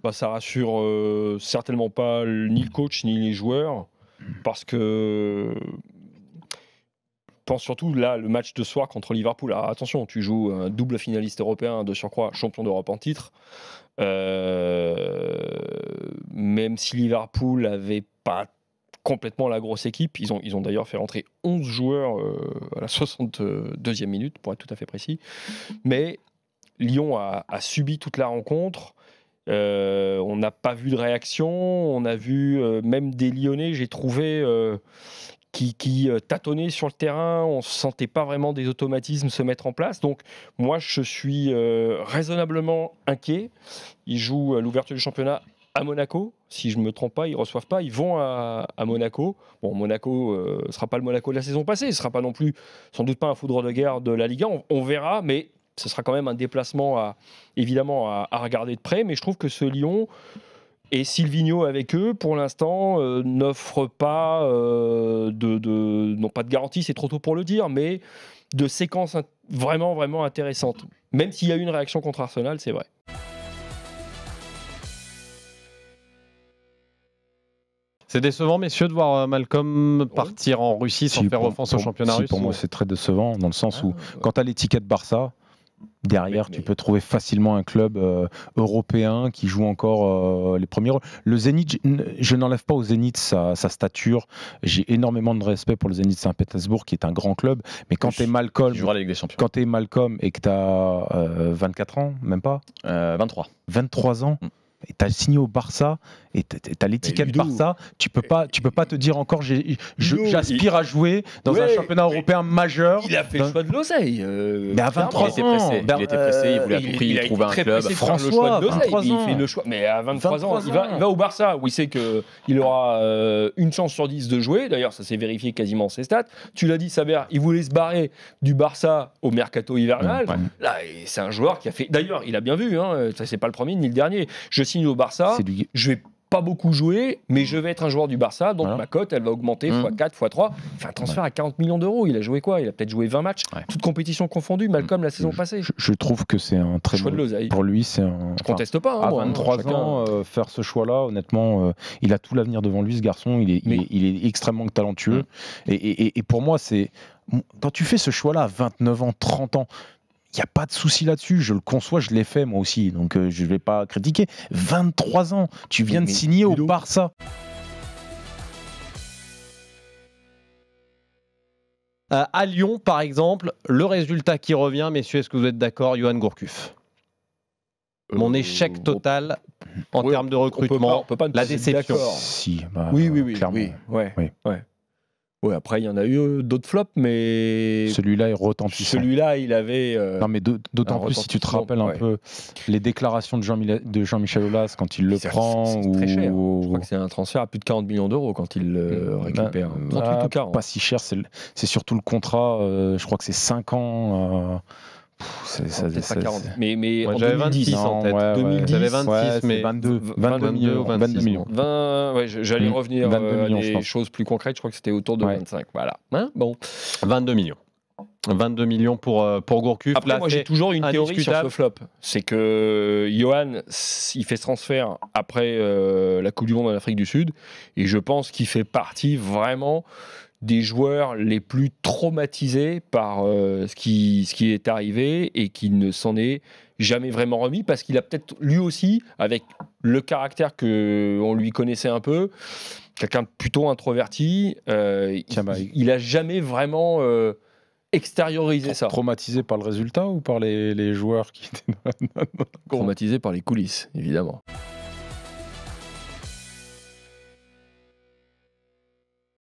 bah, ça rassure certainement pas ni le coach ni les joueurs, parce que je pense surtout là le match de soir contre Liverpool. Alors attention, tu joues un double finaliste européen de surcroît, champion d'Europe en titre. Même si Liverpool avait pas complètement la grosse équipe, ils ont d'ailleurs fait rentrer 11 joueurs à la 62e minute pour être tout à fait précis. Mais Lyon a subi toute la rencontre. On n'a pas vu de réaction. On a vu même des Lyonnais, j'ai trouvé, qui tâtonnaient sur le terrain. On ne sentait pas vraiment des automatismes se mettre en place. Donc moi, je suis raisonnablement inquiet. Ils jouent à l'ouverture du championnat à Monaco. Si je ne me trompe pas, ils ne reçoivent pas. Ils vont à Monaco. Bon, Monaco ne sera pas le Monaco de la saison passée. Ce ne sera pas non plus, sans doute pas un foudre de guerre de la Ligue 1. On verra, mais ce sera quand même un déplacement évidemment à regarder de près. Mais je trouve que ce Lyon et Silvino avec eux, pour l'instant, n'offrent pas non pas de garantie, c'est trop tôt pour le dire, mais de séquences vraiment, vraiment intéressantes. Même s'il y a eu une réaction contre Arsenal, c'est vrai. C'est décevant, messieurs, de voir Malcolm partir en Russie sans faire offense au championnat russe. Pour moi, c'est très décevant, dans le sens où, quand tu as l'étiquette Barça, derrière, tu peux trouver facilement un club européen qui joue encore les premiers rôles. Le Zénith, je n'enlève pas au Zénith sa stature. J'ai énormément de respect pour le Zénith Saint-Pétersbourg, qui est un grand club. Mais quand tu es Malcolm, et que tu as 24 ans, même pas 23 ans. Et tu as signé au Barça et tu as l'étiquette Barça, tu peux pas te dire encore j'aspire à jouer dans un championnat européen majeur. Il a fait le choix de l'oseille. Mais à 23 ans, il était pressé, il voulait à tout prix trouver un club. François, il fait le choix. Mais à 23 ans, il va au Barça où il sait qu'il aura une chance sur 10 de jouer. D'ailleurs, ça s'est vérifié quasiment ses stats. Tu l'as dit, Saber, il voulait se barrer du Barça au mercato hivernal. Là, c'est un joueur qui a fait. D'ailleurs, il a bien vu. Ça, c'est pas le premier ni le dernier. Je signe au Barça, je vais pas beaucoup jouer, mais je vais être un joueur du Barça, donc ma cote, elle va augmenter x4, x3. Il fait un transfert à 40 millions d'euros. Il a joué quoi? Il a peut-être joué 20 matchs, toutes compétitions confondues, Malcolm, la saison passée. Je trouve que c'est un très choix de l'oseille. Pour lui, c'est un. Je conteste pas. À 23 ans, faire ce choix-là, honnêtement, il a tout l'avenir devant lui, ce garçon. Il est extrêmement talentueux. Et pour moi, c'est. Quand tu fais ce choix-là à 29 ans, 30 ans, il n'y a pas de souci là-dessus, je le conçois, je l'ai fait moi aussi, donc je ne vais pas critiquer. 23 ans, tu viens de signer au Barça. À Lyon, par exemple, le résultat qui revient, messieurs, est-ce que vous êtes d'accord, Yoann Gourcuff? Mon échec total en termes de recrutement, on peut pas la déception. Si, clairement. Oui, après, il y en a eu d'autres flops, mais. Celui-là est retentissant. Celui-là, il avait. Non, mais d'autant plus si tu te rappelles un peu les déclarations de Jean-Michel Aulas quand il le prend. C'est très cher. Je crois que c'est un transfert à plus de 40 millions d'euros quand il le récupère. 38 ou 40. Pas si cher, c'est surtout le contrat. Je crois que c'est 5 ans. C'est pas 40. Mais en j'avais 2010 en tête. 2010, j'avais 26, mais 22 millions. J'allais revenir à des choses plus concrètes. Je crois que c'était autour de 25. Voilà. Bon. 22 millions. 22 millions pour Gourcuff. Après, moi, j'ai toujours une théorie sur ce flop. C'est que Yoann, il fait ce transfert après la Coupe du Monde en Afrique du Sud. Et je pense qu'il fait partie vraiment des joueurs les plus traumatisés par ce qui est arrivé et qui ne s'en est jamais vraiment remis, parce qu'il a peut-être lui aussi, avec le caractère qu'on lui connaissait un peu, quelqu'un de plutôt introverti, il a jamais vraiment extériorisé ça. Traumatisé par le résultat ou par les joueurs qui étaient traumatisé par les coulisses, évidemment.